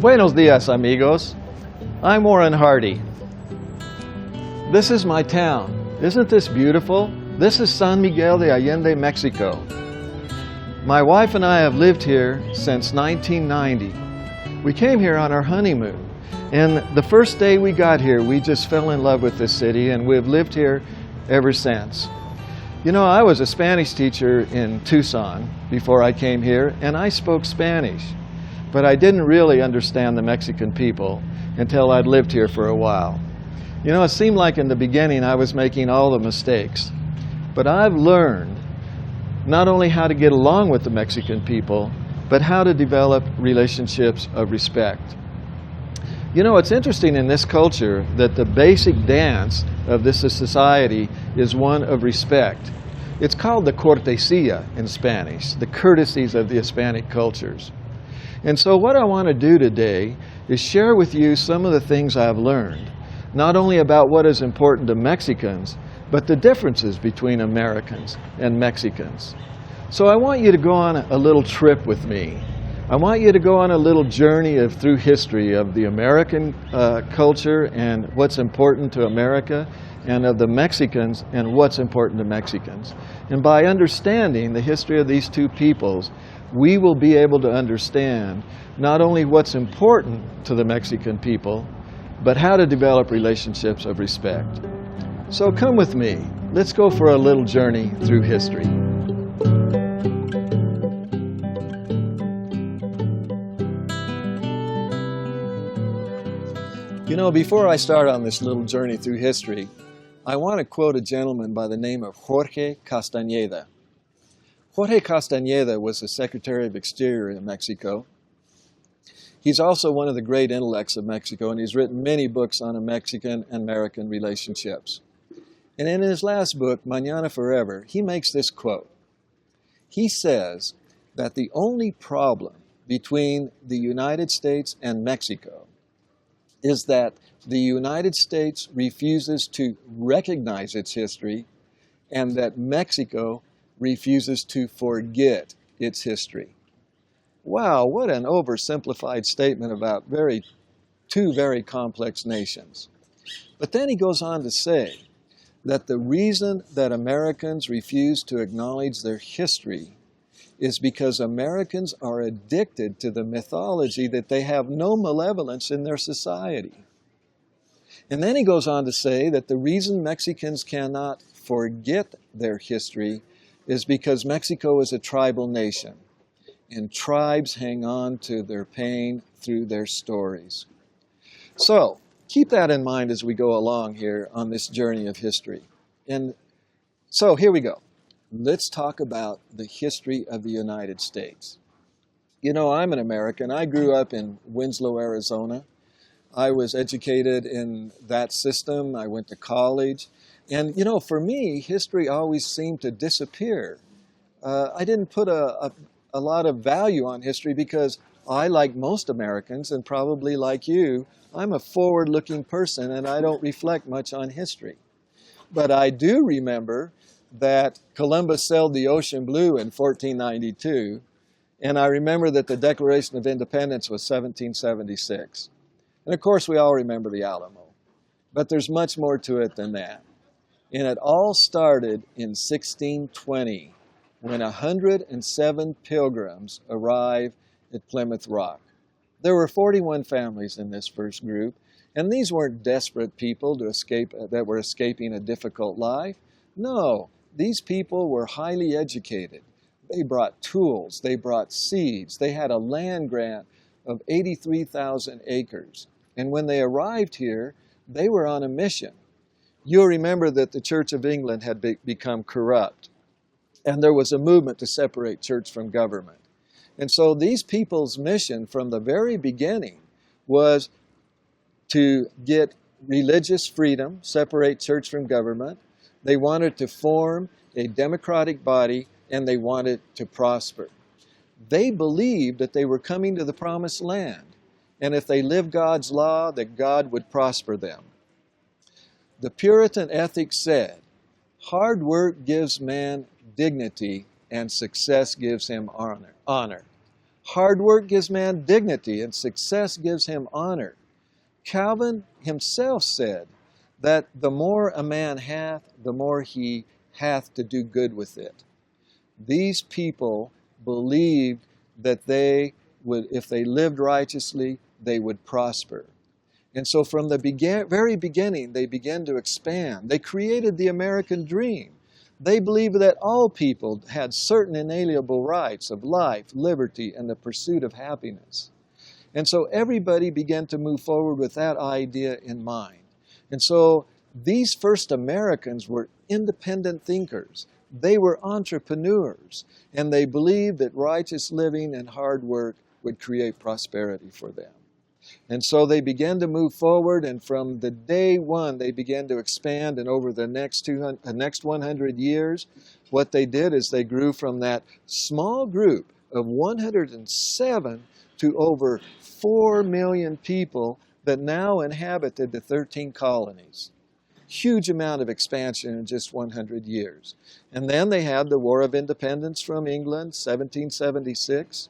Buenos dias, amigos. I'm Warren Hardy. This is my town. Isn't this beautiful? This is San Miguel de Allende, Mexico. My wife and I have lived here since 1990. We came here on our honeymoon, and the first day we got here, we just fell in love with this city, and we've lived here ever since. You know, I was a Spanish teacher in Tucson before I came here, and I spoke Spanish. But I didn't really understand the Mexican people until I'd lived here for a while. You know, it seemed like in the beginning I was making all the mistakes. But I've learned not only how to get along with the Mexican people, but how to develop relationships of respect. You know, it's interesting in this culture that the basic dance of this society is one of respect. It's called the cortesía in Spanish, the courtesies of the Hispanic cultures. And so what I want to do today is share with you some of the things I've learned, not only about what is important to Mexicans, but the differences between Americans and Mexicans. So I want you to go on a little trip with me. I want you to go on a little journey through history of the American culture and what's important to America, and of the Mexicans and what's important to Mexicans. And by understanding the history of these two peoples, we will be able to understand not only what's important to the Mexican people, but how to develop relationships of respect. So come with me. Let's go for a little journey through history. You know, before I start on this little journey through history, I want to quote a gentleman by the name of Jorge Castañeda. Jorge Castañeda was the Secretary of Exterior in Mexico. He's also one of the great intellects of Mexico, and he's written many books on Mexican and American relationships. And in his last book, Mañana Forever, he makes this quote. He says that the only problem between the United States and Mexico is that the United States refuses to recognize its history, and that Mexico refuses to forget its history. Wow, what an oversimplified statement about two very complex nations. But then he goes on to say that the reason that Americans refuse to acknowledge their history is because Americans are addicted to the mythology that they have no malevolence in their society. And then he goes on to say that the reason Mexicans cannot forget their history is because Mexico is a tribal nation, and tribes hang on to their pain through their stories. So, keep that in mind as we go along here on this journey of history. And so, here we go. Let's talk about the history of the United States. You know, I'm an American. I grew up in Winslow, Arizona. I was educated in that system. I went to college. And, you know, for me, history always seemed to disappear. I didn't put a lot of value on history because I, like most Americans, and probably like you, I'm a forward-looking person and I don't reflect much on history. But I do remember that Columbus sailed the ocean blue in 1492, and I remember that the Declaration of Independence was 1776. And of course, we all remember the Alamo. But there's much more to it than that. And it all started in 1620, when 107 pilgrims arrived at Plymouth Rock. There were 41 families in this first group, and these weren't desperate people that were escaping a difficult life. No, these people were highly educated. They brought tools, they brought seeds, they had a land grant of 83,000 acres. And when they arrived here, they were on a mission. You'll remember that the Church of England had become corrupt, and there was a movement to separate church from government. And so these people's mission from the very beginning was to get religious freedom, separate church from government. They wanted to form a democratic body, and they wanted to prosper. They believed that they were coming to the promised land, and if they lived God's law, that God would prosper them. The Puritan ethic said, hard work gives man dignity, and success gives him honor. Hard work gives man dignity, and success gives him honor. Calvin himself said that the more a man hath, the more he hath to do good with it. These people believed that they would, if they lived righteously, they would prosper. And so from the very beginning, they began to expand. They created the American dream. They believed that all people had certain inalienable rights of life, liberty, and the pursuit of happiness. And so everybody began to move forward with that idea in mind. And so these first Americans were independent thinkers. They were entrepreneurs, and they believed that righteous living and hard work would create prosperity for them. And so they began to move forward, and from the day one, they began to expand, and over the next 100 years, what they did is they grew from that small group of 107 to over 4 million people that now inhabited the 13 colonies. Huge amount of expansion in just 100 years. And then they had the War of Independence from England, 1776.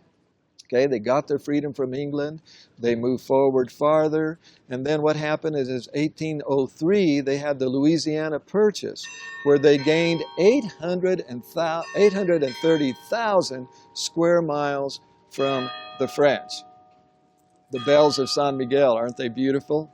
Okay, they got their freedom from England. They moved forward farther. And then what happened is 1803, they had the Louisiana Purchase, where they gained 830,000 square miles from the French. The bells of San Miguel, aren't they beautiful?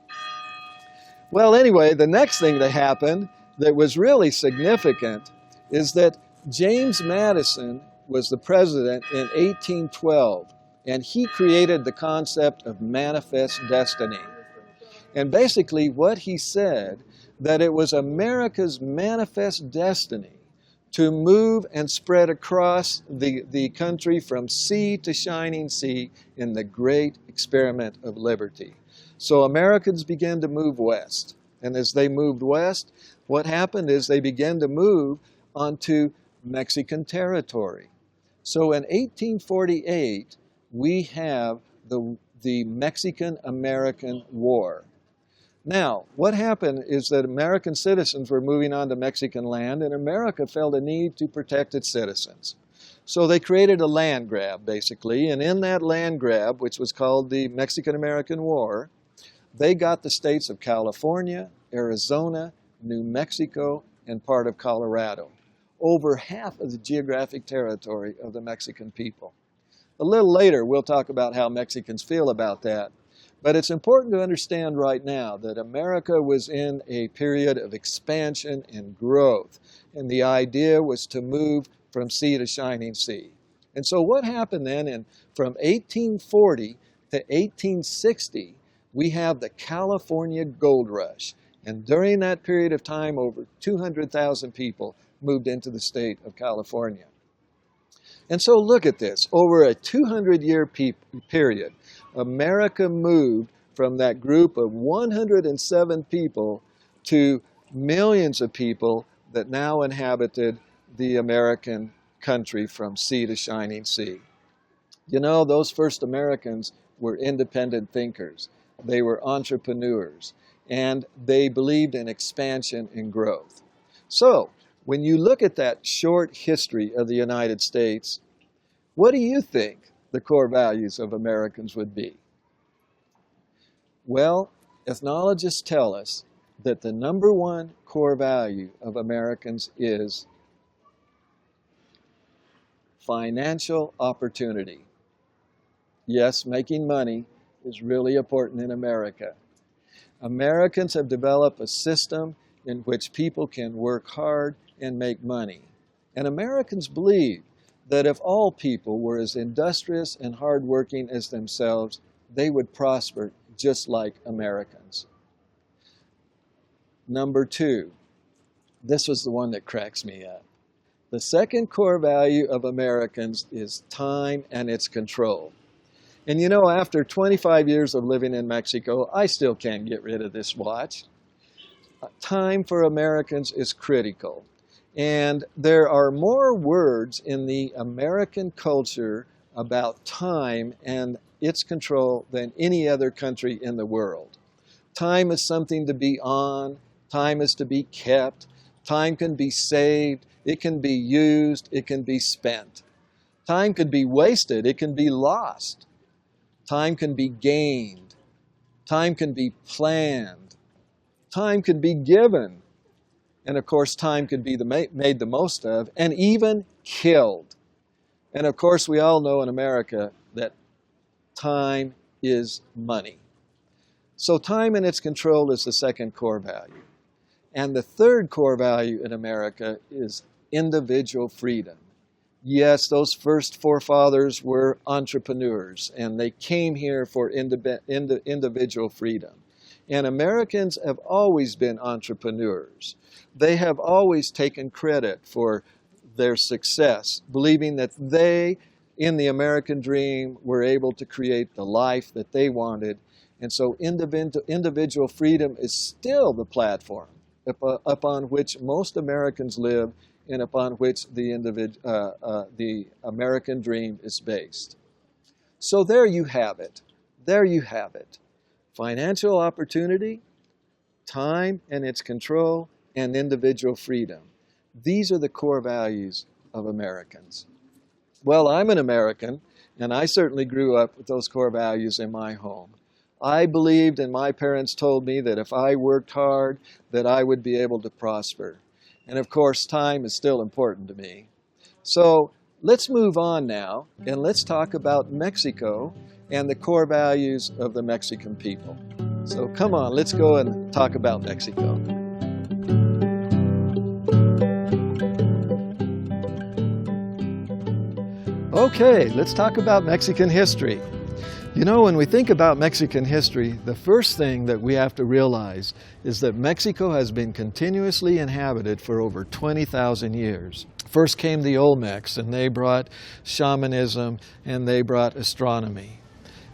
Well, anyway, the next thing that happened that was really significant is that James Madison was the president in 1812, and he created the concept of manifest destiny. And basically what he said, that it was America's manifest destiny to move and spread across the country from sea to shining sea in the great experiment of liberty. So Americans began to move west. And as they moved west, what happened is they began to move onto Mexican territory. So in 1848, we have the Mexican-American War. Now, what happened is that American citizens were moving onto Mexican land, and America felt a need to protect its citizens. So they created a land grab, basically, and in that land grab, which was called the Mexican-American War, they got the states of California, Arizona, New Mexico, and part of Colorado, over half of the geographic territory of the Mexican people. A little later, we'll talk about how Mexicans feel about that. But it's important to understand right now that America was in a period of expansion and growth. And the idea was to move from sea to shining sea. And so what happened then from 1840 to 1860, we have the California Gold Rush. And during that period of time, over 200,000 people moved into the state of California. And so look at this. Over a 200-year period, America moved from that group of 107 people to millions of people that now inhabited the American country from sea to shining sea. You know, those first Americans were independent thinkers. They were entrepreneurs, and they believed in expansion and growth. So, when you look at that short history of the United States, what do you think the core values of Americans would be? Well, ethnologists tell us that the number one core value of Americans is financial opportunity. Yes, making money is really important in America. Americans have developed a system in which people can work hard and make money. And Americans believe that if all people were as industrious and hardworking as themselves, they would prosper just like Americans. Number two, this was the one that cracks me up. The second core value of Americans is time and its control. And you know, after 25 years of living in Mexico, I still can't get rid of this watch. Time for Americans is critical. And there are more words in the American culture about time and its control than any other country in the world. Time is something to be on. Time is to be kept. Time can be saved. It can be used. It can be spent. Time can be wasted. It can be lost. Time can be gained. Time can be planned. Time can be given. And of course, time can be made the most of and even killed. And of course, we all know in America that time is money. So time and its control is the second core value. And the third core value in America is individual freedom. Yes, those first forefathers were entrepreneurs, and they came here for individual freedom. And Americans have always been entrepreneurs. They have always taken credit for their success, believing that they, in the American dream, were able to create the life that they wanted. And so individual freedom is still the platform upon which most Americans live and upon which the American dream is based. So there you have it. There you have it. Financial opportunity, time and its control, and individual freedom. These are the core values of Americans. Well, I'm an American, and I certainly grew up with those core values in my home. I believed, and my parents told me, that if I worked hard, that I would be able to prosper. And of course, time is still important to me. So let's move on now, and let's talk about Mexico and the core values of the Mexican people. So come on, let's go and talk about Mexico. Okay, let's talk about Mexican history. You know, when we think about Mexican history, the first thing that we have to realize is that Mexico has been continuously inhabited for over 20,000 years. First came the Olmecs, and they brought shamanism, and they brought astronomy.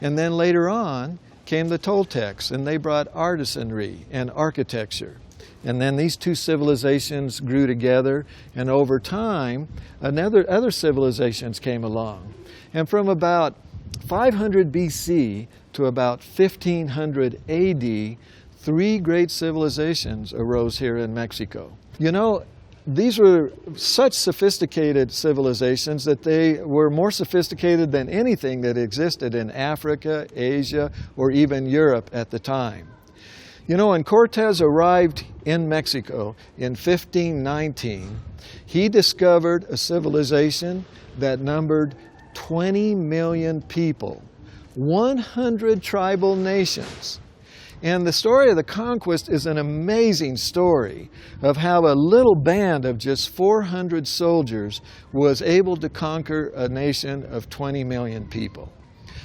And then later on came the Toltecs, and they brought artisanry and architecture. And then these two civilizations grew together, and over time, other civilizations came along. And from about 500 BC to about 1500 AD, three great civilizations arose here in Mexico. You know, these were such sophisticated civilizations that they were more sophisticated than anything that existed in Africa, Asia, or even Europe at the time. You know, when Cortez arrived in Mexico in 1519, he discovered a civilization that numbered 20 million people, 100 tribal nations. And the story of the conquest is an amazing story of how a little band of just 400 soldiers was able to conquer a nation of 20 million people.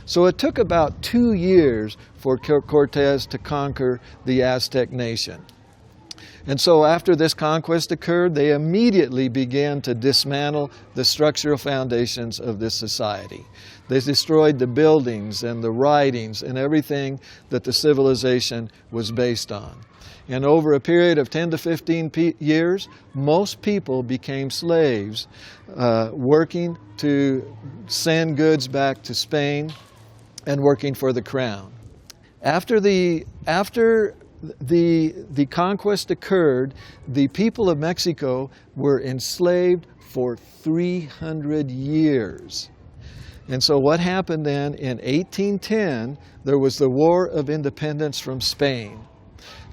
So it took about 2 years for Cortez to conquer the Aztec nation. And so after this conquest occurred, they immediately began to dismantle the structural foundations of this society. They destroyed the buildings and the writings and everything that the civilization was based on. And over a period of 10 to 15 years, most people became slaves, working to send goods back to Spain and working for the crown. After the conquest occurred, the people of Mexico were enslaved for 300 years. And so what happened then, in 1810, there was the War of Independence from Spain.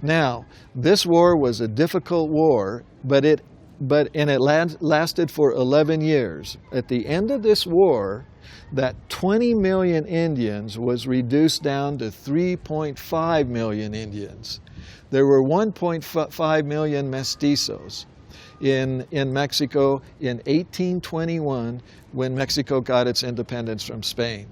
Now, this war was a difficult war, but it lasted for 11 years. At the end of this war, that 20 million Indians was reduced down to 3.5 million Indians. There were 1.5 million mestizos in Mexico in 1821 when Mexico got its independence from Spain.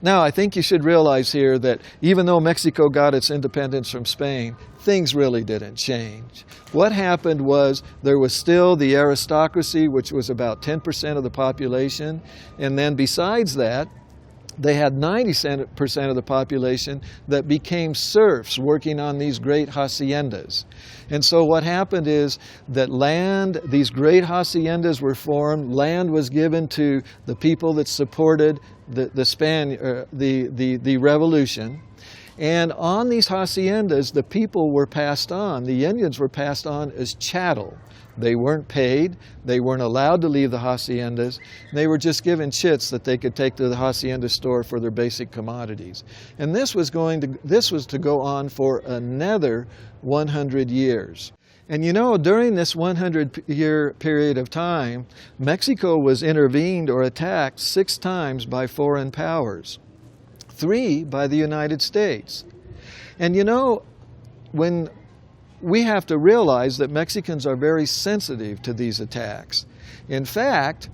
Now, I think you should realize here that even though Mexico got its independence from Spain, things really didn't change. What happened was there was still the aristocracy, which was about 10% of the population, and then besides that, they had 90% of the population that became serfs working on these great haciendas. And so what happened is that these great haciendas were formed, land was given to the people that supported the revolution, And on these haciendas, the people were passed on. The Indians were passed on as chattel. They weren't paid. They weren't allowed to leave the haciendas. They were just given chits that they could take to the hacienda store for their basic commodities. And this was to go on for another 100 years. And you know, during this 100-year period of time, Mexico was intervened or attacked 6 times by foreign powers, 3 by the United States. And you know, when we have to realize that Mexicans are very sensitive to these attacks. In fact,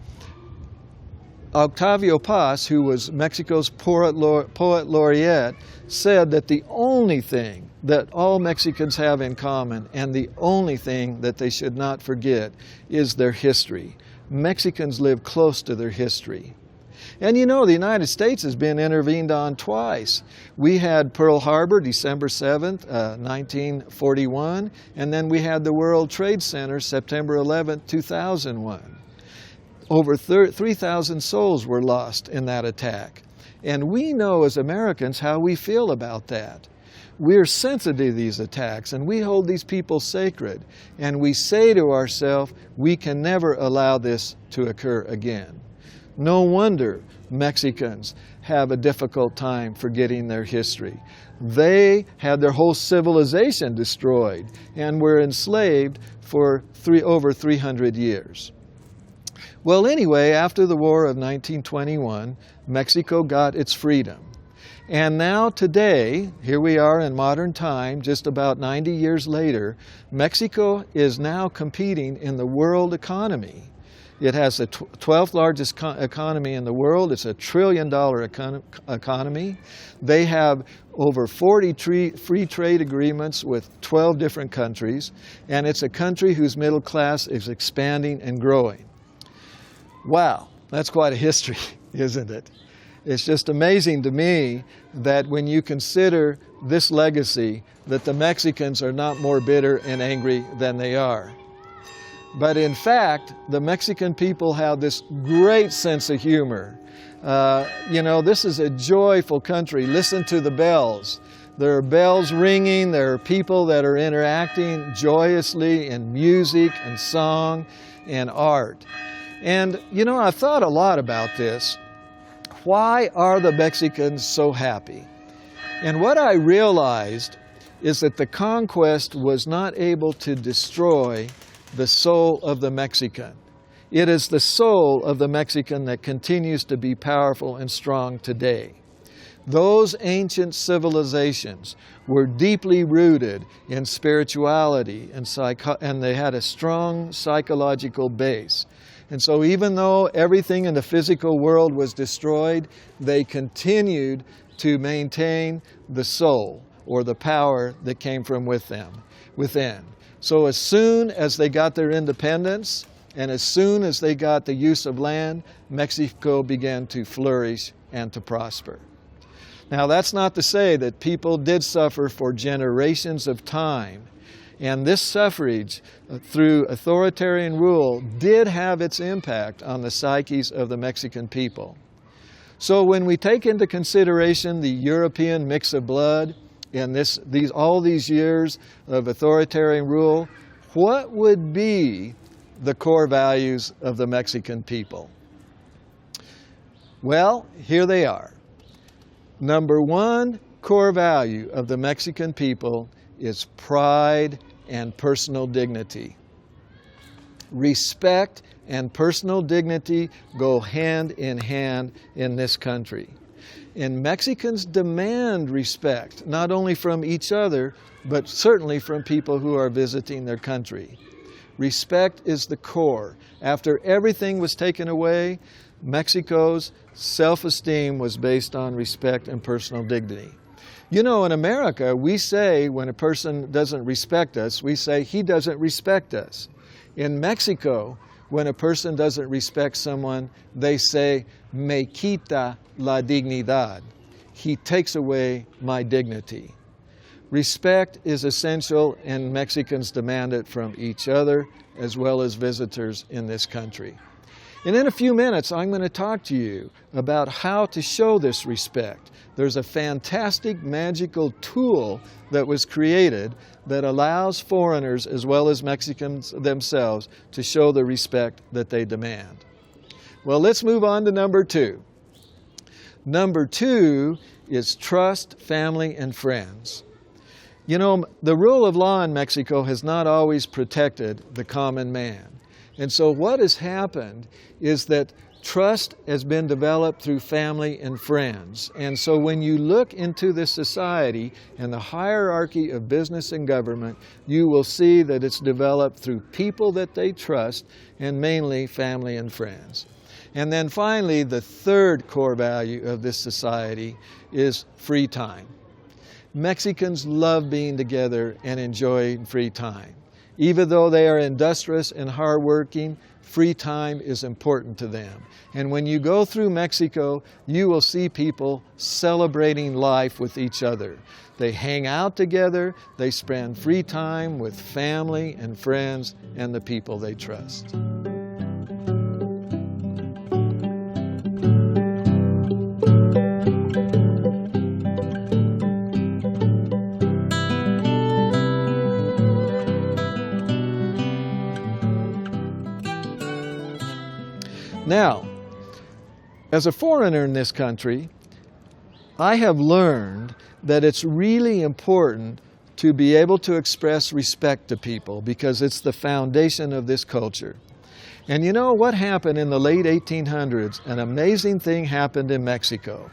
Octavio Paz, who was Mexico's poet laureate, said that the only thing that all Mexicans have in common and the only thing that they should not forget is their history. Mexicans live close to their history. And you know, the United States has been intervened on twice. We had Pearl Harbor, December 7th, 1941, and then we had the World Trade Center, September 11th, 2001. Over 3,000 souls were lost in that attack. And we know as Americans how we feel about that. We're sensitive to these attacks, and we hold these people sacred. And we say to ourselves, we can never allow this to occur again. No wonder Mexicans have a difficult time forgetting their history. They had their whole civilization destroyed and were enslaved for over 300 years. Well, anyway, after the War of 1921, Mexico got its freedom. And now today, here we are in modern time, just about 90 years later, Mexico is now competing in the world economy. It has the 12th largest economy in the world. It's a $1 trillion economy. They have over 40 free trade agreements with 12 different countries, and it's a country whose middle class is expanding and growing. Wow, that's quite a history, isn't it? It's just amazing to me that when you consider this legacy, that the Mexicans are not more bitter and angry than they are. But in fact, the Mexican people have this great sense of humor. You know, this is a joyful country. Listen to the bells. There are bells ringing. There are people that are interacting joyously in music and song and art. And, you know, I've thought a lot about this. Why are the Mexicans so happy? And what I realized is that the conquest was not able to destroy the soul of the Mexican. It is the soul of the Mexican that continues to be powerful and strong today. Those ancient civilizations were deeply rooted in spirituality and they had a strong psychological base. And so even though everything in the physical world was destroyed, they continued to maintain the soul or the power that came from within. So as soon as they got their independence and as soon as they got the use of land, Mexico began to flourish and to prosper. Now that's not to say that people did suffer for generations of time. And this suffrage through authoritarian rule did have its impact on the psyches of the Mexican people. So when we take into consideration the European mix of blood and all these years of authoritarian rule, what would be the core values of the Mexican people? Well, here they are. Number one core value of the Mexican people is pride and personal dignity. Respect and personal dignity go hand in hand in this country. And Mexicans demand respect, not only from each other, but certainly from people who are visiting their country. Respect is the core. After everything was taken away, Mexico's self-esteem was based on respect and personal dignity. You know, in America, we say when a person doesn't respect us, we say he doesn't respect us. In Mexico, when a person doesn't respect someone, they say, me quita la dignidad. He takes away my dignity. Respect is essential, and Mexicans demand it from each other as well as visitors in this country. And in a few minutes, I'm going to talk to you about how to show this respect. There's a fantastic magical tool that was created that allows foreigners as well as Mexicans themselves to show the respect that they demand. Well, let's move on to number 2. Number 2 is trust, family, and friends. You know, the rule of law in Mexico has not always protected the common man. And so what has happened is that trust has been developed through family and friends. And so when you look into this society and the hierarchy of business and government, you will see that it's developed through people that they trust, and mainly family and friends. And then finally, the third core value of this society is free time. Mexicans love being together and enjoying free time. Even though they are industrious and hardworking, free time is important to them. And when you go through Mexico, you will see people celebrating life with each other. They hang out together, they spend free time with family and friends and the people they trust. Now, as a foreigner in this country, I have learned that it's really important to be able to express respect to people because it's the foundation of this culture. And you know what happened in the late 1800s? An amazing thing happened in Mexico.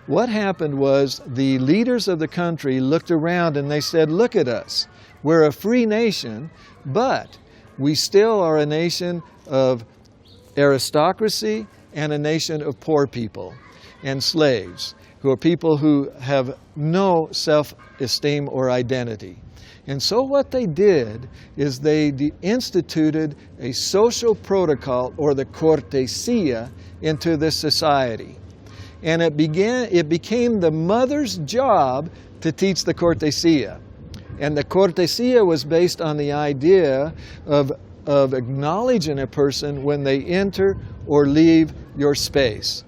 What happened was the leaders of the country looked around and they said, look at us. We're a free nation, but we still are a nation of aristocracy and a nation of poor people and slaves, who are people who have no self-esteem or identity. And so what they did is they instituted a social protocol, or the cortesía, into this society. And it became the mother's job to teach the cortesía. And the cortesía was based on the idea of acknowledging a person when they enter or leave your space.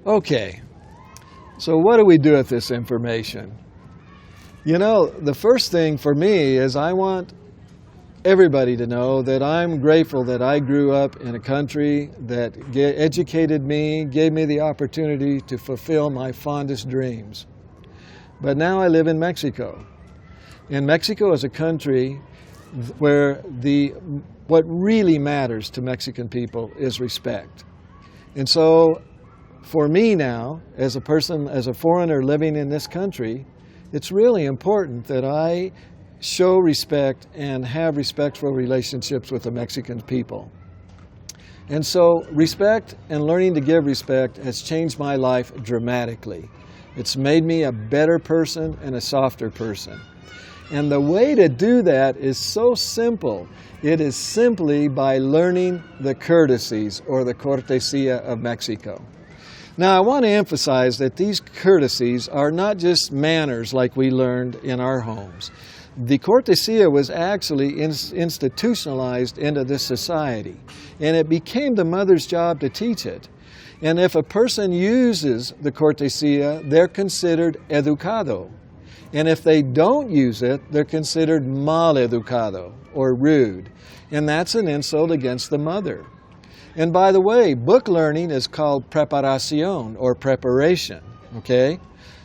Okay, so what do we do with this information? You know, the first thing for me is I want everybody to know that I'm grateful that I grew up in a country that educated me, gave me the opportunity to fulfill my fondest dreams. But now I live in Mexico. And Mexico is a country where what really matters to Mexican people is respect. And so for me now, as a person, as a foreigner living in this country, it's really important that I show respect and have respectful relationships with the Mexican people. And so respect and learning to give respect has changed my life dramatically. It's made me a better person and a softer person. And the way to do that is so simple. It is simply by learning the courtesies, or the cortesía of Mexico. Now, I want to emphasize that these courtesies are not just manners like we learned in our homes. The cortesía was actually institutionalized into this society, and it became the mother's job to teach it. And if a person uses the cortesía, they're considered educado. And if they don't use it, they're considered mal educado, or rude. And that's an insult against the mother. And by the way, book learning is called preparación, or preparation, okay?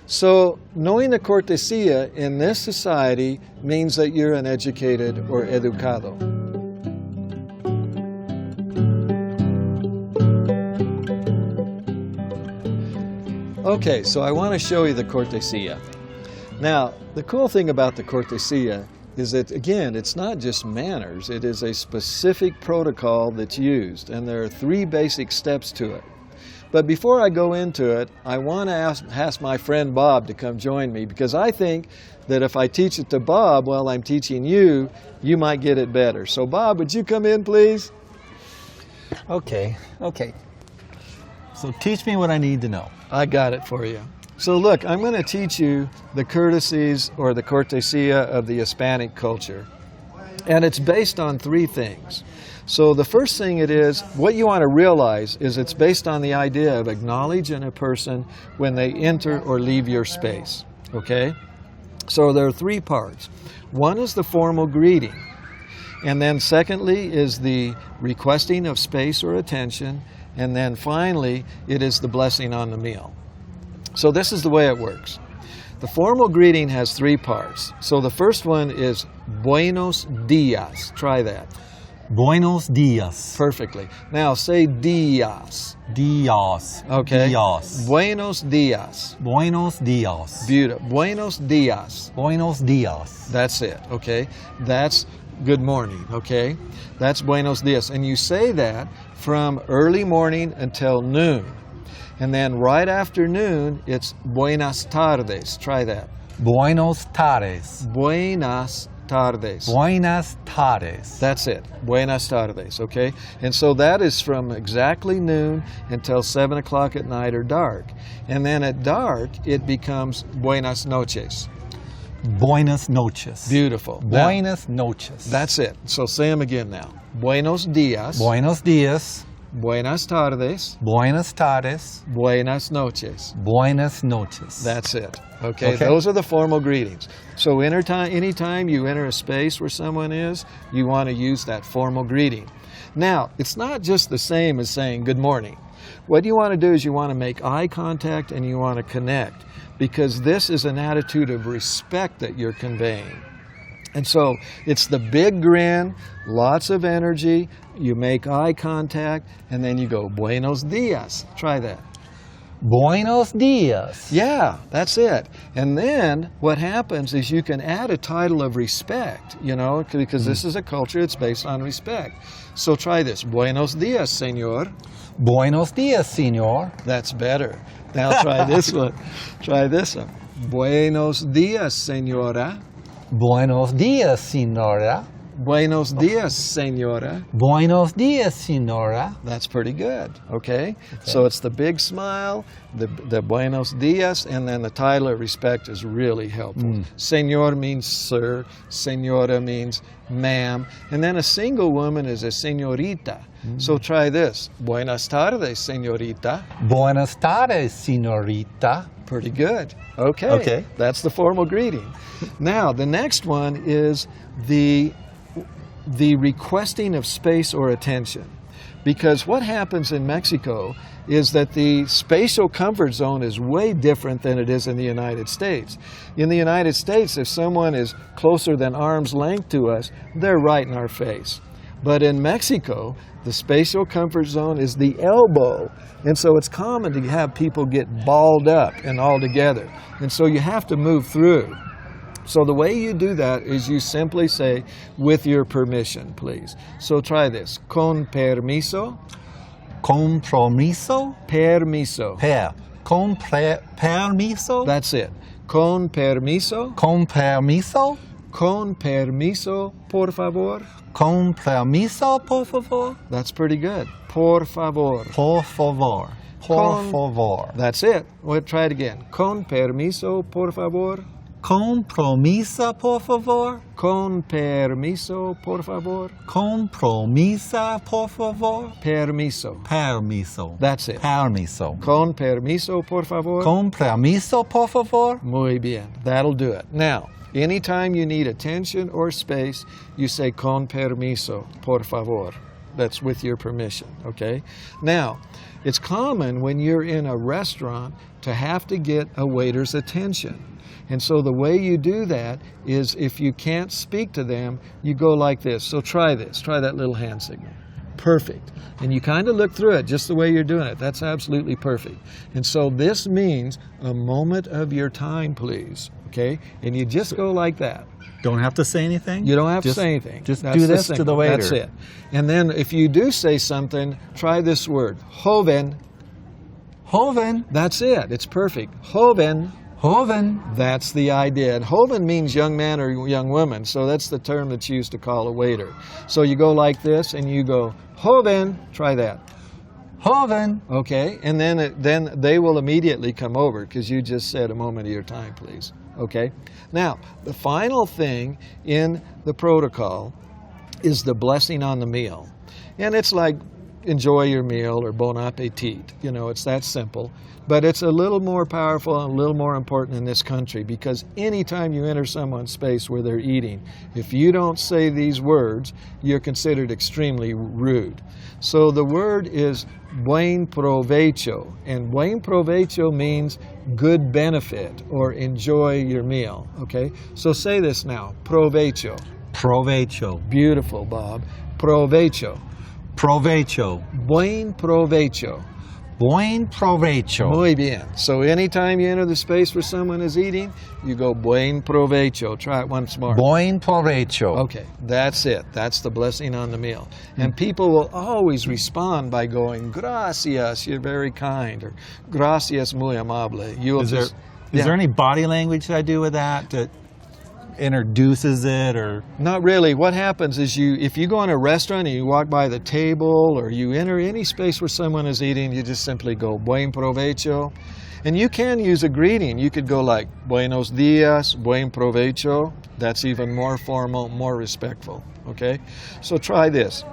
So knowing the cortesía in this society means that you're an educated or educado. Okay, so I want to show you the cortesía. Now, the cool thing about the cortesía is that, again, it's not just manners, it is a specific protocol that's used, and there are 3 basic steps to it. But before I go into it, I want to ask my friend Bob to come join me, because I think that if I teach it to Bob while I'm teaching you, you might get it better. So Bob, would you come in, please? Okay. So teach me what I need to know. I got it for you. So look, I'm going to teach you the courtesies, or the cortesía, of the Hispanic culture. And it's based on three things. So the first thing it is, what you want to realize is it's based on the idea of acknowledging a person when they enter or leave your space. Okay? So there are three parts. One is the formal greeting. And then secondly is the requesting of space or attention. And then finally, it is the blessing on the meal. So this is the way it works. The formal greeting has three parts. So the first one is Buenos dias. Try that. Buenos dias. Perfectly. Now say dias. Dias. Okay. Dias. Buenos dias. Buenos dias. Beautiful. Buenos dias. Buenos dias. That's it. Okay. That's good morning. Okay. That's buenos dias. And you say that from early morning until noon. And then right after noon, it's buenas tardes. Try that. Buenos tardes. Buenas tardes. Buenas tardes. That's it. Buenas tardes, okay? And so that is from exactly noon until 7 o'clock at night or dark. And then at dark, it becomes buenas noches. Buenas noches. Beautiful. Now, Buenas noches. that's it. So say them again now. Buenos dias. Buenos dias. Buenas tardes. Buenas tardes. Buenas noches. Buenas noches. That's it. Okay? Okay. Those are the formal greetings. So anytime you enter a space where someone is, you want to use that formal greeting. Now, it's not just the same as saying good morning. What you want to do is you want to make eye contact and you want to connect, because this is an attitude of respect that you're conveying. And so it's the big grin, lots of energy, you make eye contact, and then you go, buenos dias. Try that. Buenos dias. Yeah, that's it. And then what happens is you can add a title of respect, because this is a culture that's based on respect. So try this. Buenos dias, señor. Buenos dias, señor. That's better. Now try this one. Try this one. Buenos dias, señora. Buenos dias, señora. Buenos dias, señora. Buenos dias, señora. That's pretty good, okay? So it's the big smile, the buenos dias, and then the title of respect is really helpful. Señor means sir, señora means ma'am, and then a single woman is a señorita. So try this. Buenas tardes, señorita. Buenas tardes, señorita. Pretty good. Okay. Okay. That's the formal greeting. Now, the next one is the requesting of space or attention. Because what happens in Mexico is that the spatial comfort zone is way different than it is in the United States. In the United States, if someone is closer than arm's length to us, they're right in our face. But in Mexico, the spatial comfort zone is the elbow. And so it's common to have people get balled up and all together. And so you have to move through. So the way you do that is you simply say, with your permission, please. So try this. Con permiso. Compromiso. Permiso. Permiso. That's it. Con permiso. Con permiso. Con permiso, por favor. Con permiso, por favor. That's pretty good. Por favor. Por favor. Por favor. That's it. We'll try it again. Con permiso, por favor. Compromisa, por favor. Con permiso, por favor. Compromisa, por favor. Permiso. Permiso. That's it. Permiso. Con permiso, por favor. Con permiso, por favor. Muy bien. That'll do it. Now, anytime you need attention or space, you say con permiso, por favor. That's with your permission, okay? Now, it's common when you're in a restaurant to have to get a waiter's attention. And so the way you do that is if you can't speak to them, you go like this. So try this. Try that little hand signal. Perfect. And you kind of look through it just the way you're doing it. That's absolutely perfect. And so this means a moment of your time, please. Okay? And you just go like that. Don't have to say anything? You don't have to say anything. Just That's do the this to signal. the waiter. That's it. And then if you do say something, try this word. Joven. Joven. That's it. It's perfect. Joven. Joven. That's the idea. And joven means young man or young woman, so that's the term that's used to call a waiter. So you go like this and you go, joven. Try that. Joven. Okay? And then they will immediately come over because you just said a moment of your time, please. Okay? Now, the final thing in the protocol is the blessing on the meal. And it's like, enjoy your meal or bon appetit. You know, it's that simple. But it's a little more powerful and a little more important in this country, because anytime you enter someone's space where they're eating, if you don't say these words, you're considered extremely rude. So the word is buen provecho, and buen provecho means good benefit or enjoy your meal, okay? So say this now, provecho. Provecho. Beautiful, Bob. Provecho. Provecho. Buen provecho. Buen provecho. Muy bien. So anytime you enter the space where someone is eating, you go buen provecho. Try it once more. Buen provecho. Okay, that's it. That's the blessing on the meal. And people will always respond by going, gracias, you're very kind, or gracias, muy amable. You will Is just... there any body language that I do with that introduces it, or? Not really. What happens is if you go in a restaurant and you walk by the table, or you enter any space where someone is eating, you just simply go buen provecho. And you can use a greeting. You could go like buenos dias, buen provecho. That's even more formal, more respectful. Okay? So try this.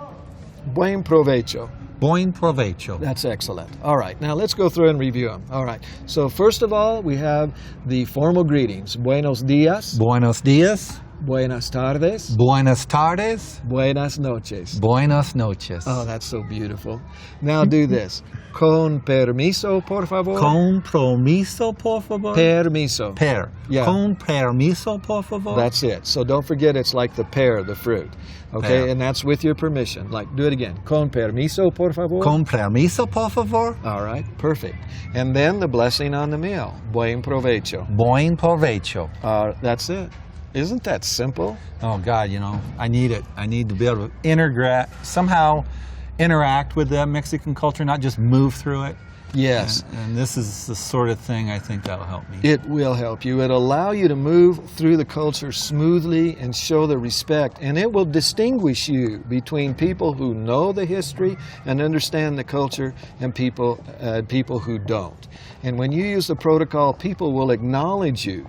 Buen provecho. Buen provecho. That's excellent. All right, now let's go through and review them. All right, so first of all, we have the formal greetings. Buenos dias. Buenos dias. Buenas tardes. Buenas tardes. Buenas noches. Buenas noches. Oh, that's so beautiful. Now do this. Con permiso, por favor. Con permiso, por favor. Permiso. Yeah. Con permiso, por favor. That's it. So don't forget, it's like the pear, the fruit. Okay, Pear. and that's with your permission. Like, do it again. Con permiso, por favor. Con permiso, por favor. All right, perfect. And then the blessing on the meal. Buen provecho. Buen provecho. That's it. Isn't that simple? Oh God, you know, I need it. I need to be able to somehow interact with the Mexican culture, not just move through it. Yes. And this is the sort of thing I think that'll help me. It will help you. It'll allow you to move through the culture smoothly and show the respect. And it will distinguish you between people who know the history and understand the culture and people who don't. And when you use the protocol, people will acknowledge you.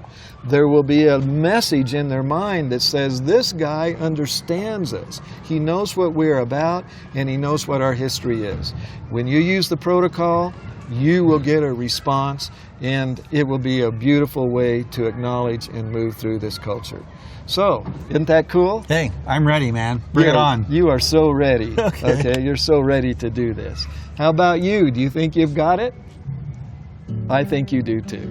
There will be a message in their mind that says, this guy understands us. He knows what we're about, and he knows what our history is. When you use the protocol, you will get a response, and it will be a beautiful way to acknowledge and move through this culture. So, isn't that cool? Hey, I'm ready, man. Bring it on. You are so ready. Okay. You're so ready to do this. How about you? Do you think you've got it? I think you do too.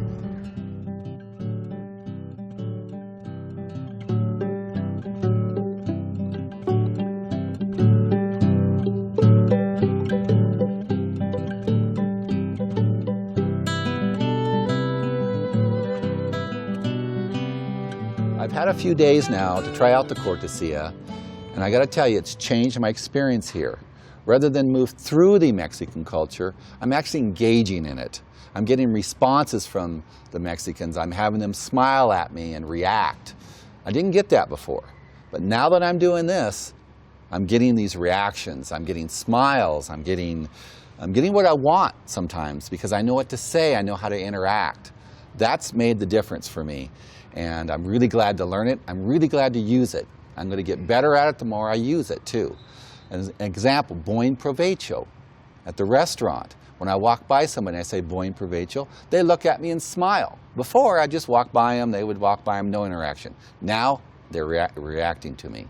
I've had a few days now to try out the cortesía, and I got to tell you, it's changed my experience here. Rather than move through the Mexican culture, I'm actually engaging in it. I'm getting responses from the Mexicans. I'm having them smile at me and react. I didn't get that before, but now that I'm doing this, I'm getting these reactions. I'm getting smiles. I'm getting what I want sometimes because I know what to say. I know how to interact. That's made the difference for me. And I'm really glad to learn it. I'm really glad to use it. I'm going to get better at it the more I use it too. As an example, buen provecho. At the restaurant, when I walk by somebody and I say buen provecho, they look at me and smile. Before, I just walk by them, they would walk by them, no interaction. Now, they're reacting to me.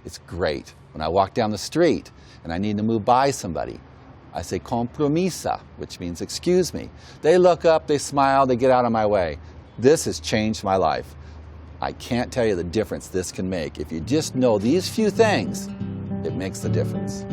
It's great. When I walk down the street and I need to move by somebody, I say con permisa, which means excuse me. They look up, they smile, they get out of my way. This has changed my life. I can't tell you the difference this can make. If you just know these few things, it makes the difference.